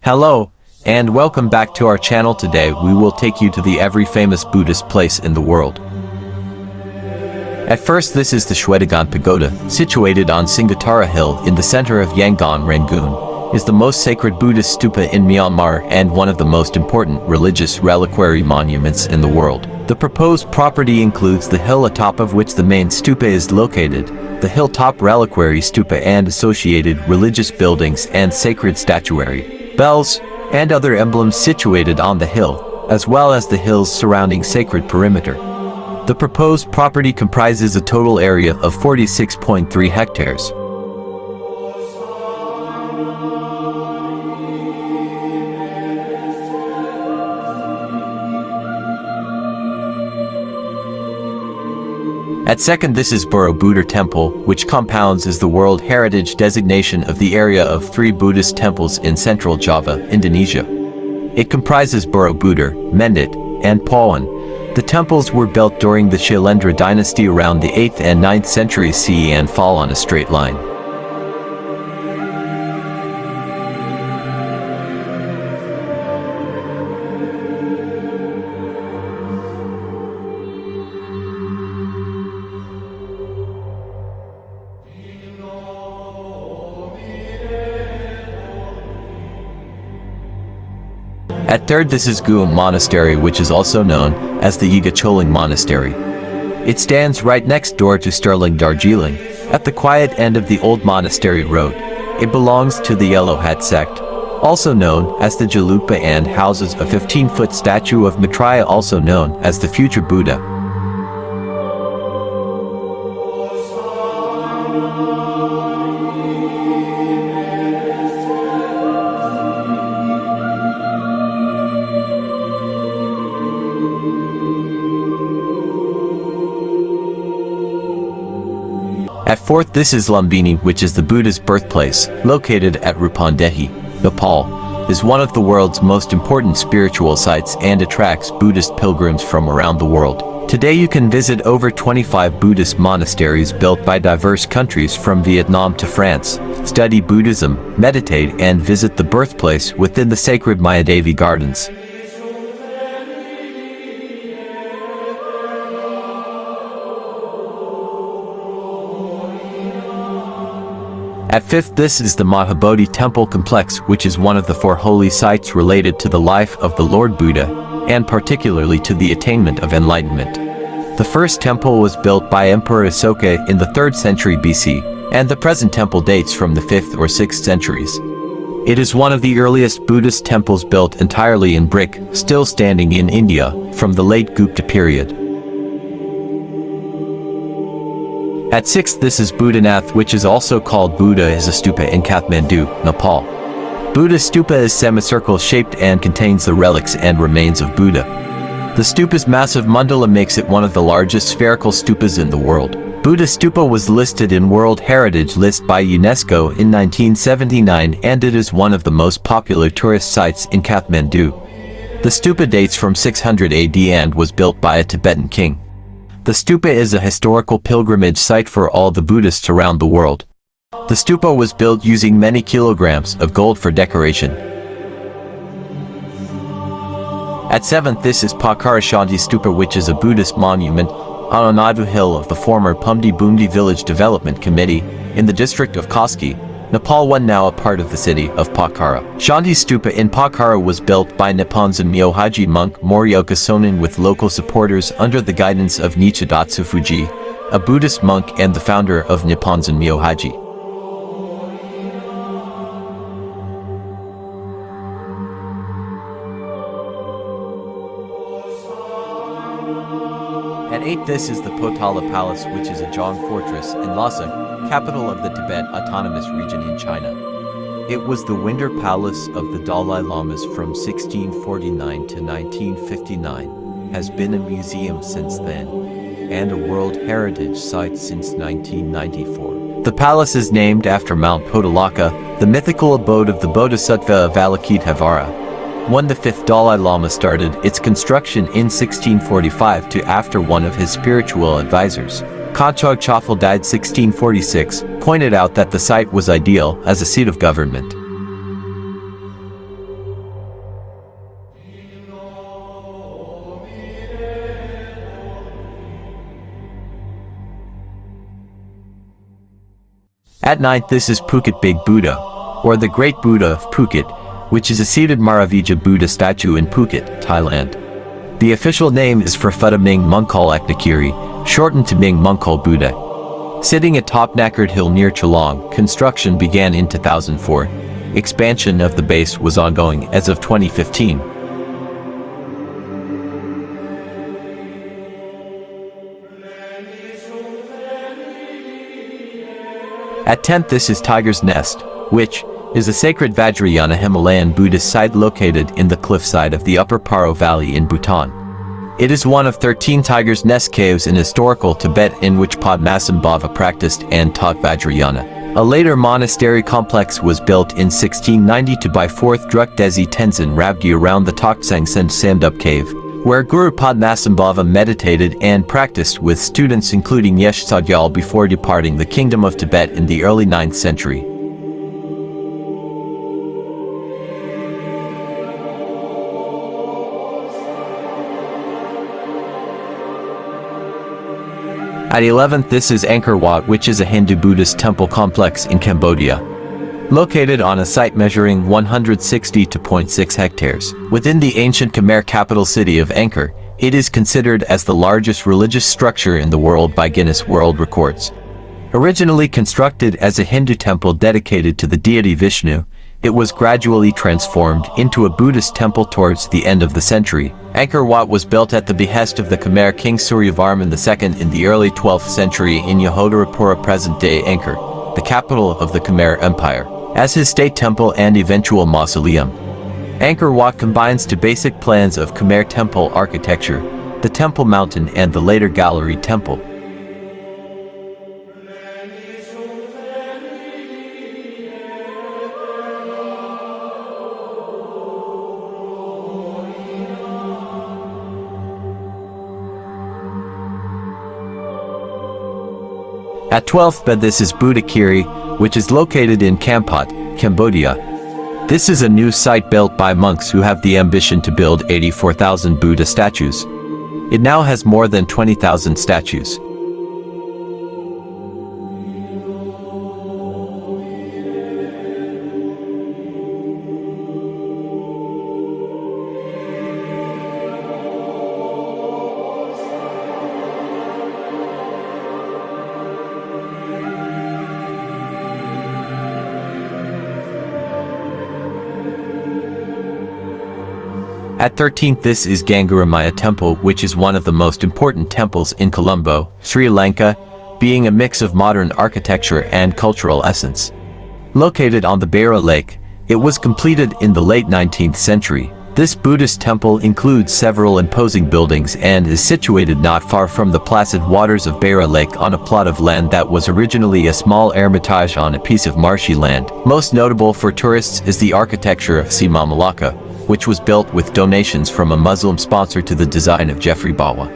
Hello, and welcome back to our channel. Today we will take you to the every famous Buddhist place in the world. At first, this is the Shwe Dagon Pagoda, situated on Singatara Hill in the center of Yangon, Rangoon, is the most sacred Buddhist stupa in Myanmar and one of the most important religious reliquary monuments in the world. The proposed property includes the hill atop of which the main stupa is located, the hilltop reliquary stupa and associated religious buildings and sacred statuary, bells, and other emblems situated on the hill, as well as the hill's surrounding sacred perimeter. The proposed property comprises a total area of 46.3 hectares. At second, this is Borobudur Temple, which compounds as the World Heritage designation of the area of 3 Buddhist temples in central Java, Indonesia. It comprises Borobudur, Mendut, and Pawan. The temples were built during the Shalendra dynasty around the 8th and 9th centuries CE and fall on a straight line. At third, this is Ghoom Monastery, which is also known as the Yiga Choling Monastery. It stands right next door to Sterling Darjeeling, at the quiet end of the old monastery road. It belongs to the Yellow Hat sect, also known as the Gelugpa, and houses a 15-foot statue of Maitreya, also known as the future Buddha. At fourth, this is Lumbini, which is the Buddha's birthplace, located at Rupandehi, Nepal, is one of the world's most important spiritual sites and attracts Buddhist pilgrims from around the world. Today you can visit over 25 Buddhist monasteries built by diverse countries from Vietnam to France, study Buddhism, meditate and visit the birthplace within the sacred Mayadevi gardens. At fifth, this is the Mahabodi Temple complex, which is one of the 4 holy sites related to the life of the Lord Buddha, and particularly to the attainment of enlightenment. The first temple was built by Emperor Asoka in the 3rd century BC, and the present temple dates from the 5th or 6th centuries. It is one of the earliest Buddhist temples built entirely in brick, still standing in India, from the late Gupta period. At 6th, this is Buddhanath, which is also called Buddha, is a stupa in Kathmandu, Nepal. Buddha stupa is semicircle shaped and contains the relics and remains of Buddha. The stupa's massive mandala makes it one of the largest spherical stupas in the world. Buddha stupa was listed in World Heritage List by UNESCO in 1979, and it is one of the most popular tourist sites in Kathmandu. The stupa dates from 600 AD and was built by a Tibetan king. The stupa is a historical pilgrimage site for all the Buddhists around the world. The stupa was built using many kilograms of gold for decoration. At 7th, this is Pokhara-Shanti Stupa, which is a Buddhist monument on Anadu Hill of the former Pumdi Bumdi Village Development Committee in the district of Koski, Nepal, one now a part of the city of Pokhara. Shanti Stupa in Pokhara was built by Niponzan Myohaji monk Moryoka Sonin with local supporters under the guidance of Nichidatsu Fuji, a Buddhist monk and the founder of Niponzan Myohaji. At 8th, this is the Potala Palace, which is a Zhong fortress in Lhasa, capital of the Tibet Autonomous Region in China. It was the winter palace of the Dalai Lamas from 1649 to 1959, has been a museum since then, and a World Heritage Site since 1994. The palace is named after Mount Potalaka, the mythical abode of the Bodhisattva Avalokiteshvara. When the 5th Dalai Lama started its construction in 1645 to after one of his spiritual advisors, Kachog Chofal died 1646, pointed out that the site was ideal as a seat of government. At 9th, this is Phuket Big Buddha, or the Great Buddha of Phuket, which is a seated Maravija Buddha statue in Phuket, Thailand. The official name is for Phutta Ming Mongkol Kiri, shortened to Ming Mongkol Buddha. Sitting atop Nakert Hill near Geelong, construction began in 2004. Expansion of the base was ongoing as of 2015. At 10th, this is Tiger's Nest, which is a sacred Vajrayana Himalayan Buddhist site located in the cliffside of the Upper Paro Valley in Bhutan. It is one of 13 Tiger's Nest caves in historical Tibet in which Padmasambhava practiced and taught Vajrayana. A later monastery complex was built in 1692 by 4th Druk Desi Tenzin Rabdi around the Toktsang Sen Samdup cave, where Guru Padmasambhava meditated and practiced with students including Yesh Sagyal before departing the Kingdom of Tibet in the early 9th century. At 11th, this is Angkor Wat, which is a Hindu-Buddhist temple complex in Cambodia. Located on a site measuring 160.6 hectares, within the ancient Khmer capital city of Angkor, it is considered as the largest religious structure in the world by Guinness World Records. Originally constructed as a Hindu temple dedicated to the deity Vishnu, it was gradually transformed into a Buddhist temple towards the end of the century. Angkor Wat was built at the behest of the Khmer king Suryavarman II in the early 12th century in Yahodharapura, present-day Angkor, the capital of the Khmer Empire, as his state temple and eventual mausoleum. Angkor Wat combines two basic plans of Khmer temple architecture, the Temple Mountain and the later Gallery Temple. At 12th bed, this is Buddha Kiri, which is located in Kampot, Cambodia. This is a new site built by monks who have the ambition to build 84,000 Buddha statues. It now has more than 20,000 statues. At 13th, this is Gangaramaya Temple, which is one of the most important temples in Colombo, Sri Lanka, being a mix of modern architecture and cultural essence. Located on the Beira Lake, it was completed in the late 19th century. This Buddhist temple includes several imposing buildings and is situated not far from the placid waters of Beira Lake on a plot of land that was originally a small hermitage on a piece of marshy land. Most notable for tourists is the architecture of Sima Malacca, which was built with donations from a Muslim sponsor to the design of Jeffrey Bawa.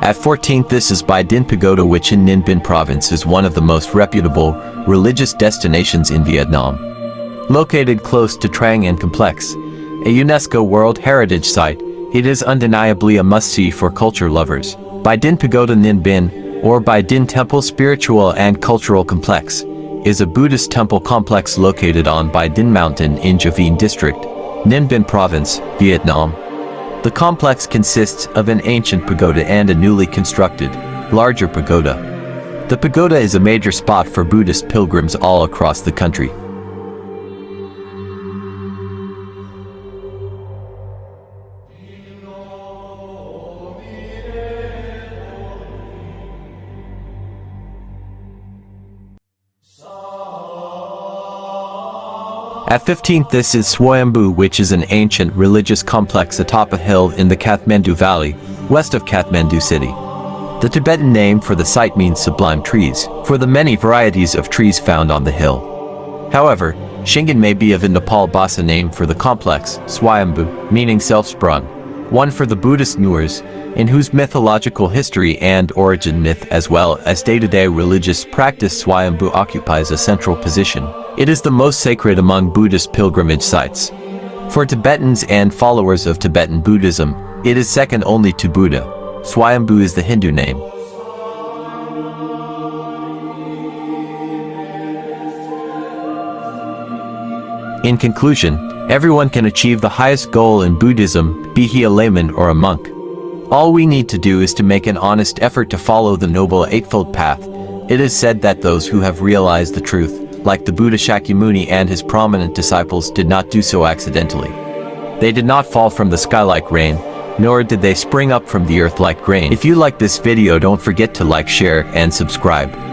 At 14th, this is Bai Dinh Pagoda, which in Ninh Binh province is one of the most reputable religious destinations in Vietnam. Located close to Trang An Complex, a UNESCO World Heritage Site, it is undeniably a must-see for culture lovers. Bai Dinh Pagoda Ninh Binh, or Bai Dinh Temple Spiritual and Cultural Complex, is a Buddhist temple complex located on Bai Dinh Mountain in Gia District, Ninh Binh Province, Vietnam. The complex consists of an ancient pagoda and a newly constructed, larger pagoda. The pagoda is a major spot for Buddhist pilgrims all across the country. At 15th, this is Swayambhu, which is an ancient religious complex atop a hill in the Kathmandu Valley, west of Kathmandu city. The Tibetan name for the site means sublime trees, for the many varieties of trees found on the hill. However, Shingan may be of a Nepal Bhasa name for the complex, Swayambhu, meaning self-sprung, one for the Buddhist knowers, in whose mythological history and origin myth as well as day-to-day religious practice Swayambhu occupies a central position. It is the most sacred among Buddhist pilgrimage sites. For Tibetans and followers of Tibetan Buddhism, it is second only to Buddha. Swayambhu is the Hindu name. In conclusion, everyone can achieve the highest goal in Buddhism, be he a layman or a monk. All we need to do is to make an honest effort to follow the Noble Eightfold Path. It is said that those who have realized the truth, like the Buddha Shakyamuni and his prominent disciples, did not do so accidentally. They did not fall from the sky like rain, nor did they spring up from the earth like grain. If you like this video, don't forget to like, share, and subscribe.